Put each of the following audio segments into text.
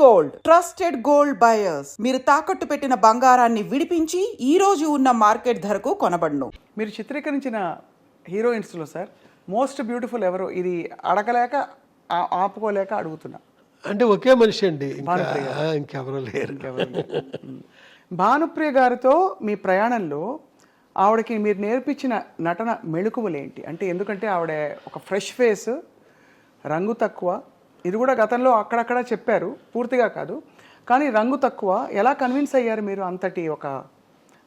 Gold, trusted gold buyers. మీరు తాకట్టు పెట్టిన బంగారాన్ని విడిపించి ఈ రోజు ఉన్న మార్కెట్ ధరకు కొనబడును. మీరు చిత్రీకరించిన హీరోయిన్స్లో సార్ మోస్ట్ బ్యూటిఫుల్ ఎవరు? ఇది అడగలేక ఆపుకోలేక అడుగుతున్నా. అంటే ఒకే మనిషి అండి, ఇంకెవరూ లేరు. భానుప్రియ గారితో మీ ప్రయాణంలో ఆవిడకి మీరు నేర్పించిన నటన మెళుకువలు ఏంటి? అంటే ఎందుకంటే ఆవిడ ఒక ఫ్రెష్ ఫేస్, రంగు తక్కువ. ఇది కూడా గతంలో అక్కడక్కడ చెప్పారు, పూర్తిగా కాదు, కానీ రంగు తక్కువ. ఎలా కన్విన్స్ అయ్యారు మీరు అంతటి ఒక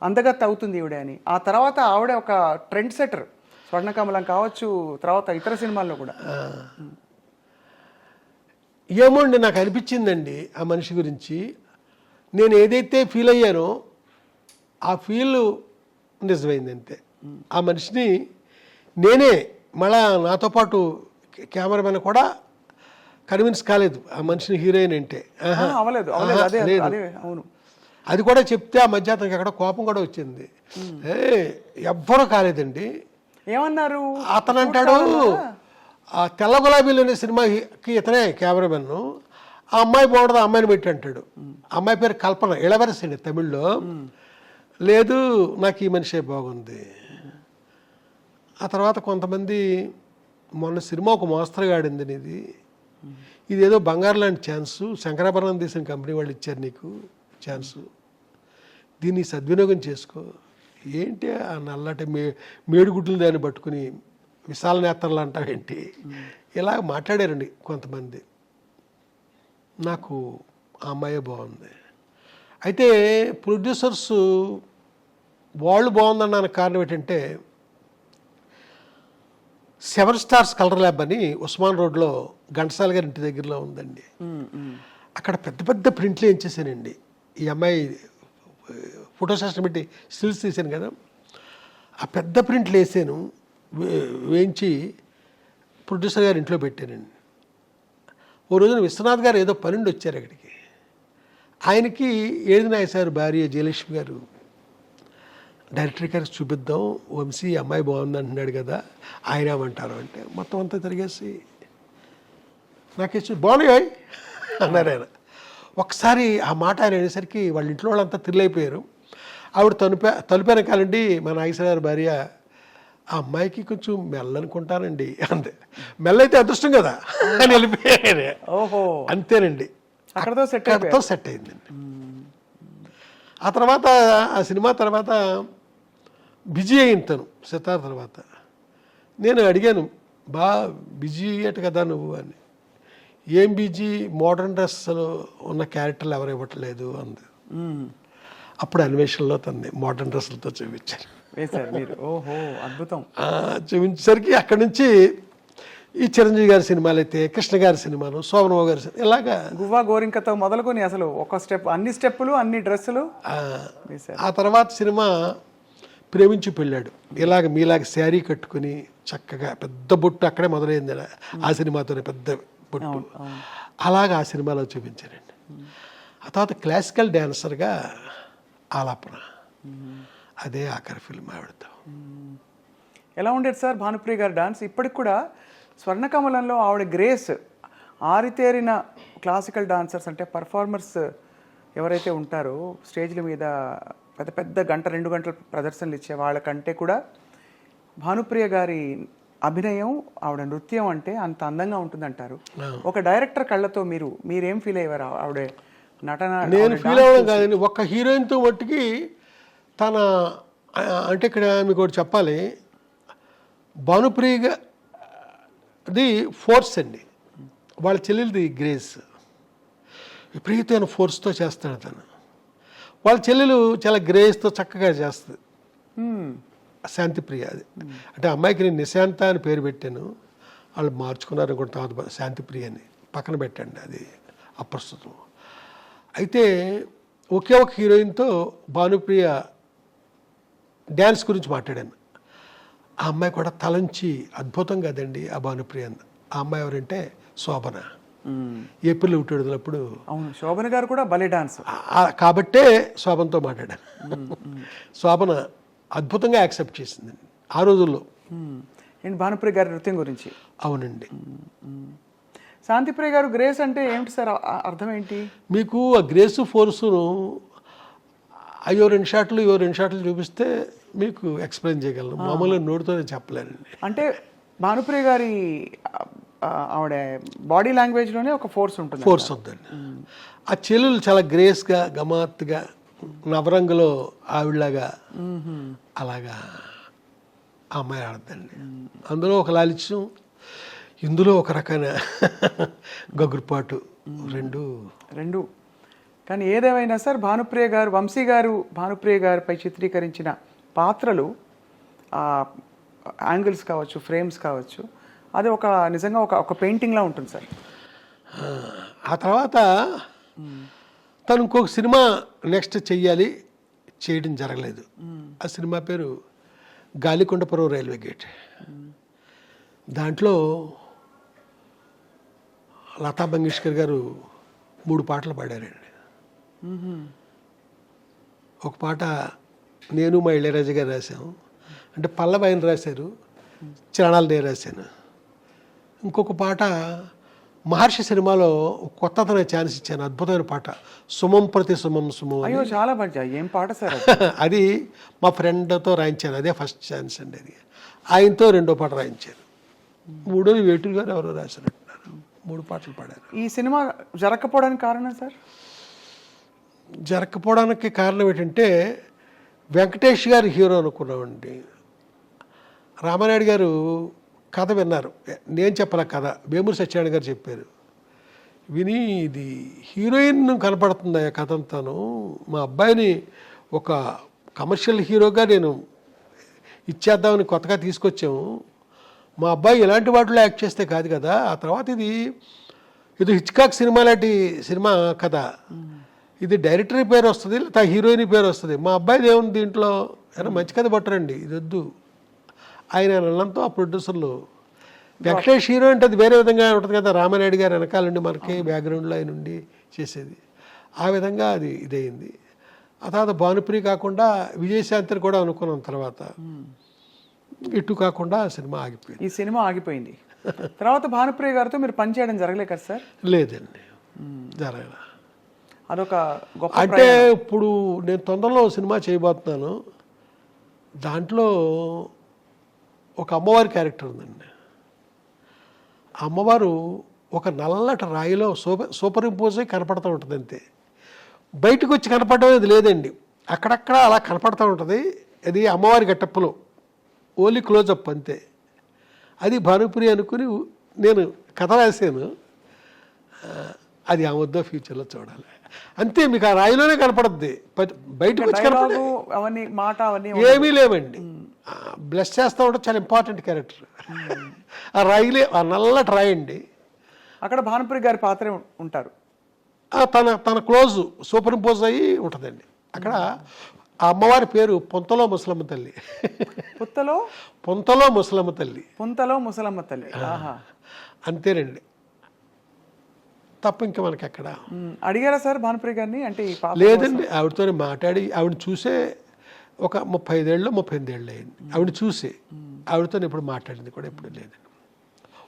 అందగత్తె అవుతుంది ఈవిడ అని? ఆ తర్వాత ఆవిడ ఒక ట్రెండ్ సెటర్, స్వర్ణకమలం కావచ్చు, తర్వాత ఇతర సినిమాల్లో కూడా. ఏమోండి, నాకు అనిపించిందండి ఆ మనిషి గురించి. నేను ఏదైతే ఫీల్ అయ్యానో ఆ ఫీల్ నిజమైంది అంతే. ఆ మనిషిని నేనే మళ్ళా నాతో పాటు కెమెరామెన్ కూడా కన్విన్స్ కాలేదు ఆ మనిషిని హీరోయిన్ అంటే. అవును, అది కూడా చెప్తే ఆ మధ్య అతనికి అక్కడ కోపం కూడా వచ్చింది. ఎవ్వరూ కాలేదండి. ఏమన్నారు? అతను అంటాడు, ఆ తెల్ల గులాబీలు అనే సినిమాకి ఇతనే కెమెరామెన్, ఆ అమ్మాయి బాగుండదు, ఆ అమ్మాయిని పెట్టి అంటాడు. అమ్మాయి పేరు కల్పన, ఇళవరసండి తమిళ్లో. లేదు, నాకు ఈ మనిషే బాగుంది. ఆ తర్వాత కొంతమంది మొన్న సినిమా ఒక మోస్తరుగా ఆడింది, ఇదేదో బంగారు లాంటి ఛాన్సు, శంకరాభరణం తీసిన కంపెనీ వాళ్ళు ఇచ్చారు నీకు ఛాన్సు, దీన్ని సద్వినియోగం చేసుకో. ఏంటి ఆ నల్లటి మేడుగుడ్లు దాన్ని పట్టుకుని విశాల నేత్రలు అంటావేంటి? ఇలా మాట్లాడారండి కొంతమంది. నాకు ఆ అమ్మాయే బాగుంది. అయితే ప్రొడ్యూసర్స్ వాళ్ళు బాగుందన్నానికి కారణం ఏంటంటే, 7 స్టార్స్ కలర్ ల్యాబ్ అని ఉస్మాన్ రోడ్లో ఘంటసాల గారి ఇంటి దగ్గరలో ఉందండి. అక్కడ పెద్ద పెద్ద ప్రింట్లు వేయించేసానండి. ఈ అమ్మాయి ఫోటో సెషన్ పెట్టి స్టిల్స్ తీసాను కదా, ఆ పెద్ద ప్రింట్లు వేసాను, వేయించి ప్రొడ్యూసర్ గారి ఇంట్లో పెట్టానండి. ఓ రోజున విశ్వనాథ్ గారు ఏదో పనుండి వచ్చారు అక్కడికి. ఆయనకి ఏడినాయ్ సార్ భార్య జయలక్ష్మి గారు, డైరెక్టర్ గారికి చూపిద్దాం, వంశీ అమ్మాయి బాగుంది అంటున్నాడు కదా, ఆయన ఏమంటారు అంటే మొత్తం అంతా తిరిగేసి నాకేసి బాగున్నాయి అన్నారు ఆయన. ఒకసారి ఆ మాట ఆయన అనేసరికి వాళ్ళ ఇంట్లో వాళ్ళంతా థ్రిల్. ఆవిడ తలుపు వెనకాలండి మా నాగేశ్వర గారి భార్య, ఆ అమ్మాయికి కొంచెం మెల్లనుకుంటానండి అంతే. మెల్లైతే అదృష్టం కదా అని వెళ్ళిపోయాను. ఓహో, అంతేనండి, అక్కడతో సెట్ అయిందండి. ఆ తర్వాత ఆ సినిమా తర్వాత బిజీ అయింది తను. సితార్ తర్వాత నేను అడిగాను, బిజీ అయ్యేట కదా నువ్వు అని. ఏం బిజీ, మోడర్న్ డ్రెస్సులు ఉన్న క్యారెక్టర్లు ఎవరు ఇవ్వట్లేదు అంది. అప్పుడు అన్వేషణలో తన్ని మోడర్న్ డ్రెస్సులతో చూపించాను. ఓహో, అద్భుతం. చూపించేసరికి అక్కడి నుంచి ఈ చిరంజీవి గారి సినిమాలు అయితే, కృష్ణ గారి సినిమాలు, శోభనబాబు గారి సినిమా, ఇలాగా గువ్వా గోరింకతో మొదలుకొని అసలు ఒక స్టెప్, అన్ని స్టెప్పులు, అన్ని డ్రెస్సులు. ఆ తర్వాత సినిమా ప్రేమించి పెళ్ళాడు. ఇలాగ మీలాగ శారీ కట్టుకుని చక్కగా పెద్ద బొట్టు అక్కడే మొదలైంది ఆ సినిమాతోనే, పెద్ద బొట్టు. అలాగా ఆ సినిమాలో చూపించారండి. ఆ తర్వాత క్లాసికల్ డ్యాన్సర్గా ఆలాపన, అదే ఆఖరి ఫిల్మ్ ఆవిడతో. ఎలా ఉండేది సార్ భానుప్రియ గారి డాన్స్? ఇప్పటికి కూడా స్వర్ణకమలంలో ఆవిడ గ్రేస్, ఆరితేరిన క్లాసికల్ డాన్సర్స్ అంటే పర్ఫార్మర్స్ ఎవరైతే ఉంటారో స్టేజ్ల మీద పెద్ద పెద్ద 1-2 గంటల ప్రదర్శనలు ఇచ్చే వాళ్ళకంటే కూడా భానుప్రియ గారి అభినయం, ఆవిడ నృత్యం అంటే అంత అందంగా ఉంటుందంటారు. ఒక డైరెక్టర్ కళ్ళతో మీరేం ఫీల్ అయ్యారు ఆవిడ నటన? నేను ఫీల్ అవ్వడం కాదండి, ఒక్క హీరోయిన్తో మట్టుకి తన, అంటే ఇక్కడ మీకు ఒకటి చెప్పాలి, భానుప్రియ అది ఫోర్స్ అండి, వాళ్ళ చెల్లెలది గ్రేస్. విపరీతమైన ఫోర్స్తో చేస్తాడు తను. వాళ్ళ చెల్లెలు చాలా గ్రేస్తో చక్కగా చేస్తుంది, శాంతిప్రియ. అది అంటే అమ్మాయికి నేను నిశాంత అని పేరు పెట్టాను, వాళ్ళు మార్చుకున్నారు అనుకుంటా, తర్వాత శాంతిప్రియ అని పక్కన పెట్టండి, అది అప్రస్తుతం. అయితే ఒకే ఒక హీరోయిన్తో భానుప్రియ డ్యాన్స్ గురించి మాట్లాడాను. ఆ అమ్మాయి కూడా తలంచి అద్భుతం కదండి ఆ భానుప్రియ. ఆ అమ్మాయి ఎవరంటే శోభన, ఏప్రిల్ 1 విడుదలప్పుడు. అవును, శోభన గారు కూడా భలే డాన్స్. కాబట్టే శోభనతో మాట్లాడాను. శోభన అద్భుతంగా యాక్సెప్ట్ చేసిందండి ఆ రోజుల్లో. భానుప్రియ గారి నృత్యం గురించి. అవునండి. శాంతిప్రియ గారు గ్రేస్ అంటే ఏమిటి సార్, అర్థం ఏంటి? మీకు ఆ గ్రేస్ ఫోర్సును అయ్యో 2 షాట్లు చూపిస్తే మీకు ఎక్స్ప్లెయిన్ చేయగలను, మామూలుగా నోటితోనే చెప్పలేనండి. అంటే భానుప్రియ గారి ఆవిడ బాడీ లాంగ్వేజ్లోనే ఒక ఫోర్స్ ఉంటుందండి. ఆ చెల్లెలు చాలా గ్రేస్గా గమ్మత్తుగా నవరంగులో ఆవిడలాగా అలాగా ఆ అమ్మాయి ఆడద్దండి. అందులో ఒక లాలిత్యం, ఇందులో ఒక రకమైన గగురుపాటు, రెండు. కానీ ఏదేమైనా సార్ భానుప్రియ గారు, వంశీ గారు భానుప్రియ గారిపై చిత్రీకరించిన పాత్రలు, యాంగిల్స్ కావచ్చు, ఫ్రేమ్స్ కావచ్చు, అది ఒక నిజంగా ఒక పెయింటింగ్లా ఉంటుంది సార్. ఆ తర్వాత తను ఇంకొక సినిమా నెక్స్ట్ చేయడం జరగలేదు. ఆ సినిమా పేరు గాలికొండపురం రైల్వే గేట్. దాంట్లో లతా మంగేష్కర్ గారు 3 పాటలు పాడారండి. ఒక పాట నేను మా ఇళయరాజా గారు రాశాం, అంటే పల్లవి ఆయన రాశారు, చరణాలు నేను రాశాను. ఇంకొక పాట మహర్షి సినిమాలో కొత్తదన ఛాన్స్ ఇచ్చాను, అద్భుతమైన పాట, సుమం ప్రతి సుమం సుమం. అయ్యో చాలా బాగా, ఏం పాట సార్ అది మా ఫ్రెండ్తో రాయించాను, అదే ఫస్ట్ ఛాన్స్ అండి. అది ఆయనతో 2వ పాట రాయించాను. 3వది వేటూరు గారు ఎవరో రాసినట్టున్నారు. 3 పాటలు పాడారు. ఈ సినిమా జరగకపోవడానికి కారణం సార్? జరగకపోవడానికి కారణం ఏంటంటే వెంకటేష్ గారు హీరో అనుకున్నామండి. రామానాయుడు గారు కథ విన్నారు, నేను చెప్పాల కథ, వేమూరి సత్యనారాయణ గారు చెప్పారు. విని ఇది హీరోయిన్ కనపడుతుంది ఆ కథ అంతాను, మా అబ్బాయిని ఒక కమర్షియల్ హీరోగా నేను ఇచ్చేద్దామని కొత్తగా తీసుకొచ్చాము, మా అబ్బాయి ఇలాంటి వాటిలో యాక్ట్ చేస్తే కాదు కదా. ఆ తర్వాత ఇది హిచ్కాక్ సినిమా లాంటి సినిమా కథ, ఇది డైరెక్టర్ పేరు వస్తుంది, లేదా హీరోయిన్ పేరు వస్తుంది, మా అబ్బాయిది ఏముంది దీంట్లో, ఏమైనా మంచి కథ పట్టరండి, ఇది వద్దు ఆయన అన్నంతో ఆ ప్రొడ్యూసర్లు. వెంకటేష్ హీరో అంటే అది వేరే విధంగా ఉంటుంది కదా, రామానాయుడు గారు వెనకాల నుండి మనకి బ్యాక్గ్రౌండ్లో ఆయన ఉండి చేసేది, ఆ విధంగా అది ఇదయింది. ఆ తర్వాత భానుప్రియ కాకుండా విజయశాంతిని కూడా అనుకున్నాం, తర్వాత ఇటు కాకుండా సినిమా ఆగిపోయింది. ఈ సినిమా ఆగిపోయింది. తర్వాత భానుప్రియ గారితో మీరు పనిచేయడం జరగలే కదా సార్? లేదండి, జరగల. అదొక గొప్ప. అంటే ఇప్పుడు నేను తొందరలో సినిమా చేయబోతున్నాను, దాంట్లో ఒక అమ్మవారి క్యారెక్టర్ ఉందండి. ఆ అమ్మవారు ఒక నల్లటి రాయిలో సూపర్ ఇంపోజ్ అయి కనపడుతూ ఉంటుంది అంతే, బయటకు వచ్చి కనపడడం అనేది లేదండి, అక్కడక్కడ అలా కనపడుతూ ఉంటుంది. అది అమ్మవారి గెటప్పులో ఓన్లీ క్లోజప్ అంతే. అది భానుప్రియ అనుకుని నేను కథ రాశాను, అది ఆ వద్ద ఫ్యూచర్లో చూడాలి అంతే. మీకు ఆ రాయిలోనే కనపడుద్ది, బయటకు వచ్చి అవన్నీ మాట అవన్నీ ఏమీ లేవండి. బ్లెస్ చేస్తూ ఉంటే చాలా ఇంపార్టెంట్ క్యారెక్టర్. ఆ రాయిలే, ఆ నల్లటి రాయి అండి, అక్కడ భానుప్రియ గారి పాత్ర ఉంటారు. తన క్లోజ్ సూపర్ ఇంపోజ్ అయ్యి ఉంటుందండి. అక్కడ ఆ అమ్మవారి పేరు పొంతలో ముసలమ్మ తల్లి. పొంతలో ముసలమ్మ తల్లి. అంతేనండి, తప్ప ఇంకా మనకి ఎక్కడ. అడిగారా సార్ భానుప్రియ గారిని? అంటే లేదండి, ఆవిడతో మాట్లాడి ఆవిడ చూసే ఒక 35 ఏళ్ళు 38 ఏళ్ళు అయింది ఆవిడ చూసి. ఆవిడతో ఎప్పుడు మాట్లాడింది కూడా ఎప్పుడు లేదండి,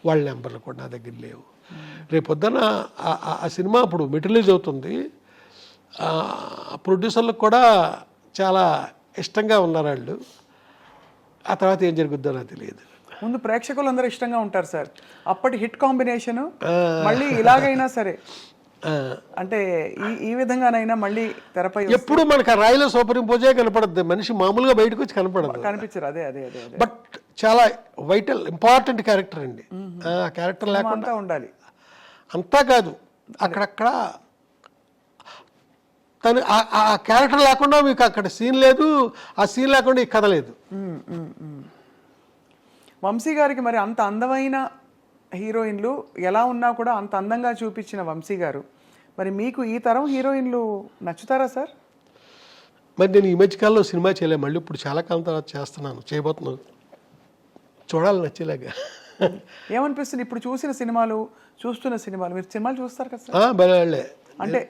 వాళ్ళ నెంబర్లు కూడా నా దగ్గర లేవు. రేపొద్దున ఆ సినిమా ఇప్పుడు మెటీరియలైజ్ అవుతుంది, ప్రొడ్యూసర్లకు కూడా చాలా ఇష్టంగా ఉన్నారు వాళ్ళు. ఆ తర్వాత ఏం జరుగుద్దో నాకు తెలియదు. ముందు ప్రేక్షకులందరూ ఇష్టంగా ఉంటారు సార్, అప్పటి హిట్ కాంబినేషన్ మళ్ళీ ఇలాగైనా సరే, అంటే ఈ విధంగానైనా మళ్ళీ తెరపై ఎప్పుడు మనకు ఆ రాయిలో సూపర్ ఇంపోజే కనపడద్దు, మనిషి మామూలుగా బయటకు వచ్చి కనిపించరు. అదే బట్ చాలా వైటల్ ఇంపార్టెంట్ క్యారెక్టర్ అండి. ఆ క్యారెక్టర్ లేకుండా ఉండాలి. అంతా కాదు, అక్కడక్కడ తను ఆ క్యారెక్టర్ లేకుండా మీకు అక్కడ సీన్ లేదు, ఆ సీన్ లేకుండా ఈ కథ లేదు. వంశీ గారికి మరి అంత అందమైన హీరోయిన్లు ఎలా ఉన్నా కూడా అంత అందంగా చూపించిన వంశీ గారు, మరి మీకు ఈ తరం హీరోయిన్లు నచ్చుతారా సార్? మరి నేను ఈ మధ్యకాలంలో సినిమా చేయలేము, మళ్ళీ ఇప్పుడు చాలా కాలం తర్వాత చేయబోతున్నాను, చూడాలి నచ్చేలాగా. ఏమనిపిస్తుంది ఇప్పుడు చూస్తున్న సినిమాలు? మీరు సినిమాలు చూస్తారు కదా సార్? బలే అంటే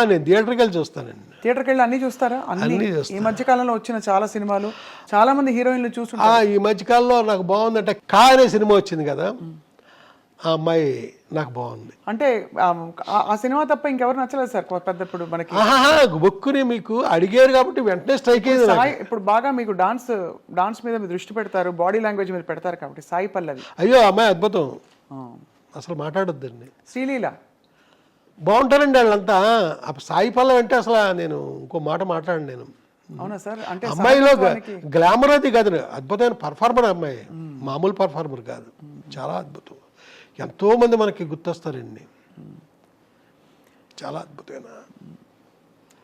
నేను థియేటర్కి వెళ్ళి చూస్తానండి. థియేటర్కి వెళ్ళి అన్నీ చూస్తారా? అన్ని ఈ మధ్యకాలంలో వచ్చిన చాలా సినిమాలు, చాలా మంది హీరోయిన్లు చూస్తుంటారు. ఈ మధ్యకాలంలో నాకు బాగుందంటే కా అనే సినిమా వచ్చింది కదా, ఆ అమ్మాయి నాకు బాగుంది. అంటే ఆ సినిమా తప్ప ఇంకెవరు నచ్చలేదు సార్ పెద్ద ఇప్పుడు మనకి. ఆహా బొక్కుని మీకు అడిగారు కాబట్టి వెంటనే స్ట్రైక్ అయ్యింది నాకు. సాయి ఇప్పుడు బాగా మీకు డాన్స్ మీద మీరు దృష్టి పెడతారు, బాడీ లాంగ్వేజ్ మీద పెడతారు కాబట్టి సాయి పల్లవి. అయ్యో అమ్మాయి అద్భుతం, అసలు మాట్లాడొద్దండి. శ్రీలీల బాగుంటారండి వాళ్ళంతా. సాయి పల్లవి అంటే అసలు నేను ఇంకో మాట మాట్లాడండి నేను. అవునా సార్? అంటే అమ్మాయిలో గ్లామర్ అది కాదు, అద్భుతమైన పర్ఫార్మర్ అమ్మాయి, మామూలు పర్ఫార్మర్ కాదు, చాలా అద్భుతం. ఎంతో మంది మనకి గుర్తొస్తారండి, చాలా అద్భుతమైన